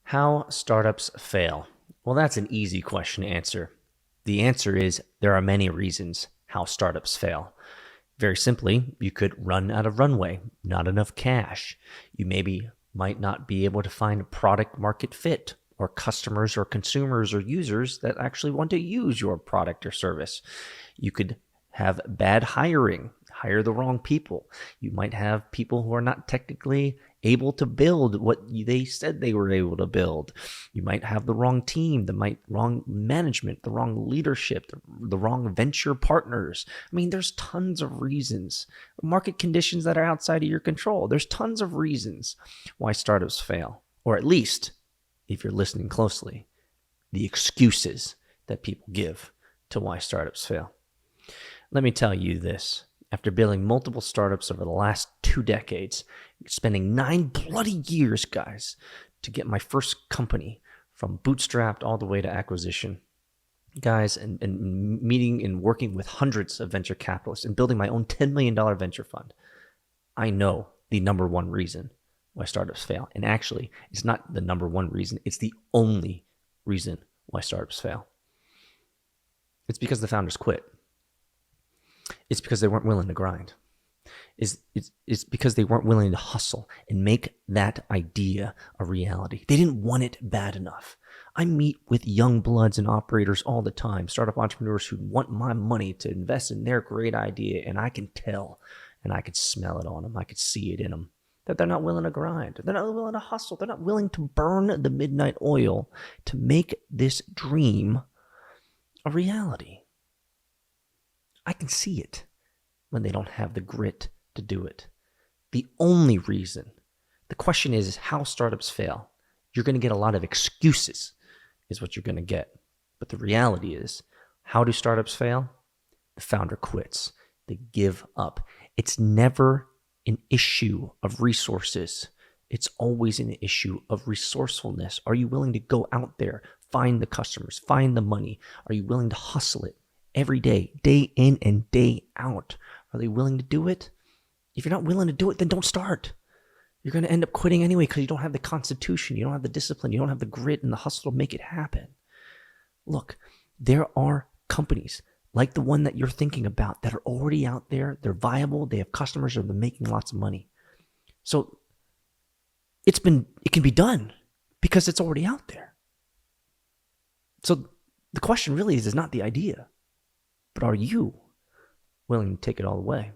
How startups fail? Well, that's an easy question to answer. The answer is there are many reasons how startups fail. Very simply, you could run out of runway, not enough cash. You maybe might not be able to find a product market fit or customers or consumers or users that actually want to use your product or service. You could have bad hiring, hire the wrong people. You might have people who are not technically able to build what they said they were able to build. You might have the wrong team, wrong management, the wrong leadership, the wrong venture partners. I mean, there's tons of reasons. Market conditions that are outside of your control. There's tons of reasons why startups fail, or at least, if you're listening closely, the excuses that people give to why startups fail. Let me tell you this. After building multiple startups over the last 2 decades, spending 9 bloody years, guys, to get my first company from bootstrapped all the way to acquisition, guys, and meeting and working with hundreds of venture capitalists and building my own $10 million venture fund, I know the number one reason why startups fail. And actually, it's not the number one reason. It's the only reason why startups fail. It's because the founders quit. It's because they weren't willing to grind. It's because they weren't willing to hustle and make that idea a reality. They didn't want it bad enough. I meet with young bloods and operators all the time, startup entrepreneurs who want my money to invest in their great idea, and I can tell and I can smell it on them. I can see it in them that they're not willing to grind. They're not willing to hustle. They're not willing to burn the midnight oil to make this dream a reality. I can see it when they don't have the grit to do it. The only reason, the question is how startups fail. You're going to get a lot of excuses is what you're going to get. But the reality is, how do startups fail? The founder quits. They give up. It's never an issue of resources. It's always an issue of resourcefulness. Are you willing to go out there, find the customers, find the money? Are you willing to hustle it? Every day, day in and day out. Are they willing to do it? If you're not willing to do it, then don't start. You're going to end up quitting anyway because you don't have the constitution, you don't have the discipline, you don't have the grit and the hustle to make it happen. Look, there are companies like the one that you're thinking about that are already out there. They're viable. They have customers that are making lots of money. So it can be done because it's already out there. So the question really is not the idea. But are you willing to take it all the way?